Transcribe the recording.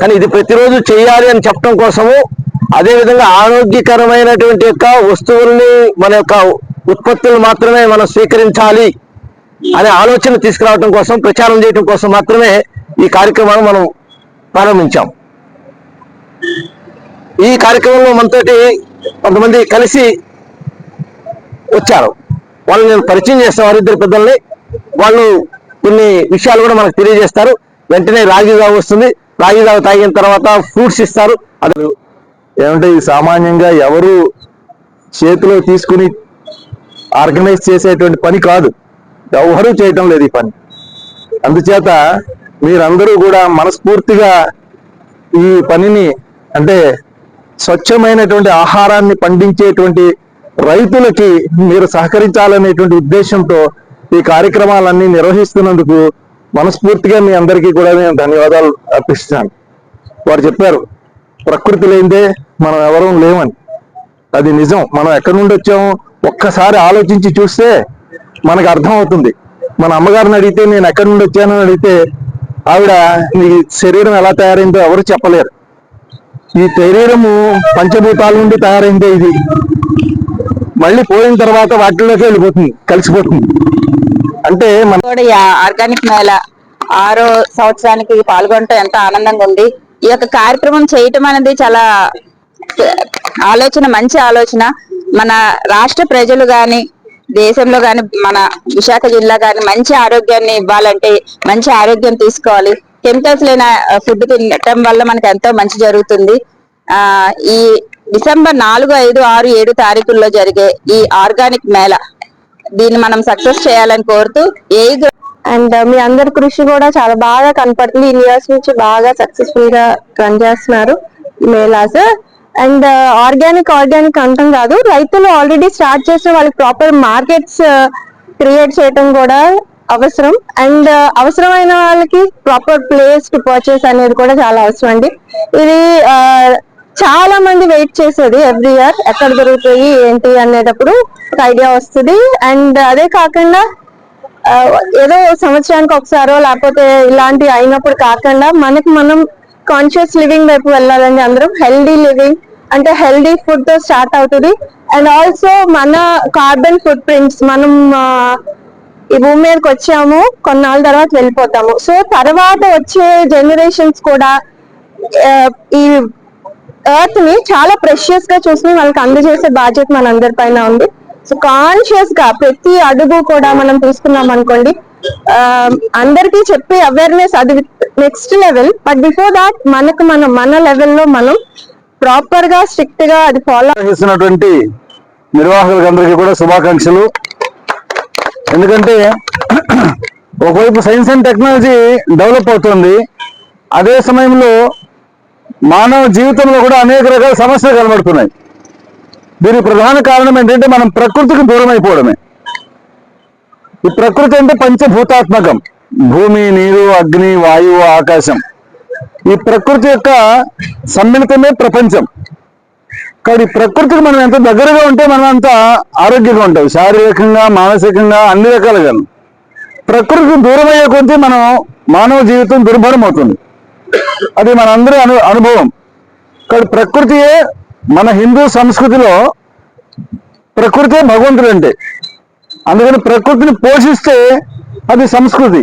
కానీ ఇది ప్రతిరోజు చేయాలి అని చెప్పడం కోసము, అదేవిధంగా ఆరోగ్యకరమైనటువంటి యొక్క వస్తువుల్ని మన యొక్క ఉత్పత్తులు మాత్రమే మనం స్వీకరించాలి అనే ఆలోచన తీసుకురావడం కోసం, ప్రచారం చేయడం కోసం మాత్రమే ఈ కార్యక్రమాన్ని మనం ప్రారంభించాం. ఈ కార్యక్రమంలో మనతోటి కొంతమంది కలిసి వచ్చారు. వాళ్ళు నేను పరిచయం చేస్తాను, వారిద్దరు పెద్దల్ని. వాళ్ళు కొన్ని విషయాలు కూడా మనకు తెలియజేస్తారు. వెంటనే రాగి జావ వస్తుంది, రాగి జావ తాగిన తర్వాత ఫ్రూట్స్ ఇస్తారు. అది ఏమంటే ఇది సామాన్యంగా ఎవరు చేతిలో తీసుకుని ఆర్గనైజ్ చేసేటువంటి పని కాదు, ఎవరు చేయటం లేదు ఈ పని. అందుచేత మీరందరూ కూడా మనస్ఫూర్తిగా ఈ పనిని, అంటే స్వచ్ఛమైనటువంటి ఆహారాన్ని పండించేటువంటి రైతులకి మీరు సహకరించాలనేటువంటి ఉద్దేశంతో ఈ కార్యక్రమాలన్నీ నిర్వహిస్తున్నందుకు మనస్ఫూర్తిగా మీ అందరికీ కూడా నేను ధన్యవాదాలు అర్పిస్తున్నాను. వారు చెప్పారు ప్రకృతి లేనిదే మనం ఎవరూ లేవని. అది నిజం. మనం ఎక్కడి నుండి వచ్చాము ఒక్కసారి ఆలోచించి చూస్తే మనకు అర్థం అవుతుంది. మన అమ్మగారిని అడిగితే నేను ఎక్కడి నుండి వచ్చానని అడిగితే ఆవిడ నీ శరీరం ఎలా తయారైందో ఎవరు చెప్పలేరు. ఈ శరీరము పంచభూతాల నుండి తయారైందే. ఇది మళ్ళీ పోయిన తర్వాత వాటిలోకి వెళ్ళిపోతుంది, కలిసిపోతుంది. అంటే మన ఆర్గానిక్ మేళ 6వ సంవత్సరానికి పాల్గొనటం ఎంత ఆనందంగా ఉంది. ఈ యొక్క కార్యక్రమం చేయటం అనేది చాలా మంచి ఆలోచన. మన రాష్ట్ర ప్రజలు గాని, దేశంలో గాని, మన విశాఖ జిల్లా గాని మంచి ఆరోగ్యాన్ని ఇవ్వాలంటే మంచి ఆరోగ్యం తీసుకోవాలి. కెమికల్స్ లేని ఫుడ్ తినటం వల్ల మనకు ఎంతో మంచి జరుగుతుంది. ఈ డిసెంబర్ 4, 5, 6, 7 తారీఖుల్లో జరిగే ఈ ఆర్గానిక్ మేళ దీన్ని మనం సక్సెస్ చేయాలని కోరుతూ అండ్ మీ అందరి కృషి కూడా చాలా బాగా కనపడుతుంది. ఈ ఇయర్స్ నుంచి బాగా సక్సెస్ఫుల్ గా రన్ చేస్తున్నారు మేళాస్. అండ్ ఆర్గానిక్ అంటాం కాదు, రైతులు ఆల్రెడీ స్టార్ట్ చేసిన వాళ్ళకి ప్రాపర్ మార్కెట్స్ క్రియేట్ చేయడం కూడా అవసరం. అండ్ అవసరమైన వాళ్ళకి ప్రాపర్ ప్లేస్ టు పర్చేస్ అనేది కూడా చాలా అవసరం అండి. ఇది చాలా మంది వెయిట్ చేసేది ఎవ్రీ ఇయర్ ఎక్కడ దొరుకుతాయి ఏంటి అనేటప్పుడు ఒక ఐడియా వస్తుంది. అండ్ అదే కాకుండా ఏదో సంవత్సరానికి ఒకసారో లేకపోతే ఇలాంటి అయినప్పుడు కాకుండా మనకి మనం కాన్షియస్ లివింగ్ వైపు వెళ్ళాలండి. అందరం హెల్దీ లివింగ్ అంటే హెల్దీ ఫుడ్ తో స్టార్ట్ అవుతుంది. అండ్ ఆల్సో మన కార్బన్ ఫుట్ ప్రింట్స్, మనం ఈ భూమి మీదకి వచ్చాము, కొన్నాళ్ళ తర్వాత వెళ్ళిపోతాము. సో తర్వాత వచ్చే జనరేషన్స్ కూడా ఈ ఎర్త్ ని చాలా ప్రెషియస్ గా చూసి వాళ్ళకి అందజేసే బాధ్యత మన అందరి పైన ఉంది. సో కాన్షియస్ గా ప్రతి అడుగు కూడా మనం తీసుకున్నాం అనుకోండి, అందరికీ చెప్పే అవేర్నెస్ అది next level. But before that మన లెవెల్లో మనం ప్రాపర్ గా స్ట్రిక్ట్ గా అది ఫాలో చేస్తున్నటువంటి నిర్వాహకులందరికీ కూడా శుభాకాంక్షలు. ఎందుకంటే ఒకవైపు సైన్స్ అండ్ టెక్నాలజీ డెవలప్ అవుతుంది, అదే సమయంలో మానవ జీవితంలో కూడా అనేక రకాల సమస్యలు కనబడుతున్నాయి. దీనికి ప్రధాన కారణం ఏంటంటే మనం ప్రకృతికి దూరం అయిపోవడమే. ఈ ప్రకృతి అంటే పంచభూతాత్మకం, భూమి, నీరు, అగ్ని, వాయువు, ఆకాశం. ఈ ప్రకృతి యొక్క సమ్మిళితమే ప్రపంచం. కానీ ప్రకృతికి మనం ఎంత దగ్గరగా ఉంటే మనం అంత ఆరోగ్యంగా ఉంటాం, శారీరకంగా, మానసికంగా, అన్ని రకాలుగా. ప్రకృతికి దూరం అయ్యే కొద్దీ మనం మానవ జీవితం దుర్భరం అవుతుంది. అది మనందరి అనుభవం. కానీ ప్రకృతియే, మన హిందూ సంస్కృతిలో ప్రకృతే భగవంతుడు అంటే. అందుకని ప్రకృతిని పోషిస్తే అది సంస్కృతి.